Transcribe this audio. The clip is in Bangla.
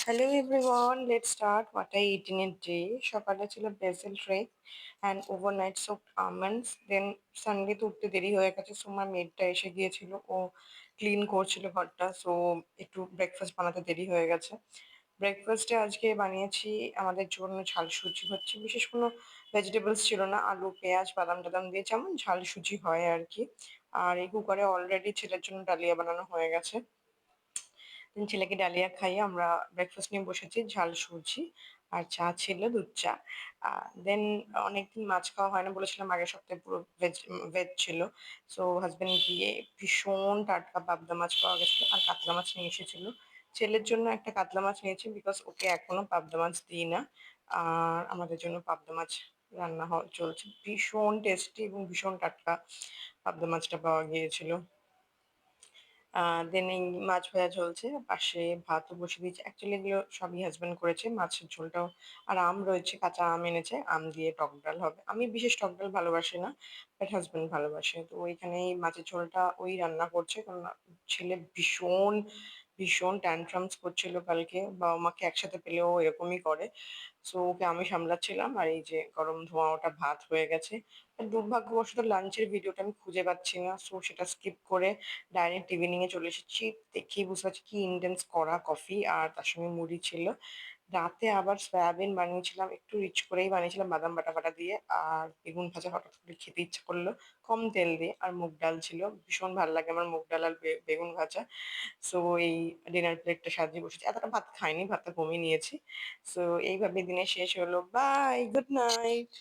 Hello everyone, let's start what I eat in a day. সকালে ছিল বেসিল ট্রেক and overnight soaked almonds. Then Sunday তো উঠতে দেরি হয়ে গেছে, সো আমার মেডটা এসে গিয়েছিল, ও ক্লিন করছিল ঘরটা, সো একটু ব্রেকফাস্ট বানাতে দেরি হয়ে গেছে। ব্রেকফাস্টে আজকে বানিয়েছি আমাদের জন্য ঝাল সুজি হচ্ছে, বিশেষ কোনো ভেজিটেবলস ছিল না, আলু পেঁয়াজ বাদাম টাদাম দিয়ে যেমন ঝাল সুজি হয় আর কি। আর এই কুকারে অলরেডি ছেলের জন্য ডালিয়া বানানো হয়ে গেছে। ছেলেকে ডালিয়া খাইয়ে আমরা ব্রেকফাস্ট নিয়ে বসেছি, ঝাল সুজি আর চা ছিল, দুধ চা। দেন অনেকদিন মাছ খাওয়া হয় না, বলেছিলাম আগের সপ্তাহে পুরো ভেজ ভেজ ছিল। সো হাজবেন্ড গিয়ে ভীষণ টাটকা পাবদা মাছ পাওয়া গেছিল আর কাতলা মাছ নিয়ে এসেছিল। ছেলের জন্য একটা কাতলা মাছ নিয়েছি, বিকজ ওকে এখনো পাবদা মাছ দিই না। আর আমাদের জন্য পাবদা মাছ রান্না চলছে, ভীষণ টেস্টি এবং ভীষণ টাটকা পাবদা মাছটা পাওয়া গিয়েছিল। দেন এই মাছ ভাজা চলছে, পাশে ভাতও বসিয়ে দিয়েছি। অ্যাকচুয়ালি এগুলো সবই হাজবেন্ড করেছে, মাছের ঝোলটাও। আর আম রয়েছে, কাঁচা আম এনেছে, আম দিয়ে টক ডাল হবে। আমি বিশেষ টক ডাল ভালোবাসি না, বাট হাজবেন্ড ভালোবাসে, তো ওইখানে এই মাছের ঝোলটা ওই রান্না করছে। কারণ ছেলে ভীষণ ভীষণ ট্যান্ট্রামস করছিল কালকে, বাবা মাকে একসাথে পেলেও এরকমই করে। সো ওকে আমি সামলাচ্ছিলাম, আর এই যে গরম ধোঁয়া ওটা ভাত হয়ে গেছে। আর দুর্ভাগ্যবশত লাঞ্চের ভিডিওটা আমি খুঁজে পাচ্ছি না, সো সেটা স্কিপ করে ডাইরেক্ট ইভিনিং এ চলে এসেছি। দেখেই বুঝতে পারছি কি ইন্টেন্স কড়া কফি, আর তার সঙ্গে মুড়ি ছিল। রাতে আবার সয়াবিন বানিয়েছিলাম, একটু রিচ করেই বানিয়েছিলাম বাদাম বাটা বাটা দিয়ে। আর বেগুন ভাজা হঠাৎ করে খেতে ইচ্ছা করলো, কম তেল দিয়ে। আর মুগ ডাল ছিল, ভীষণ ভালো লাগে আমার মুগ ডাল আর বেগুন ভাজা। সো এই ডিনার প্লেটটা সাজিয়ে বসেছি, এতটা ভাত খাইনি, ভাতটা কমিয়ে নিয়েছি। সো এইভাবে দিনের শেষ হলো, বাই, গুড নাইট।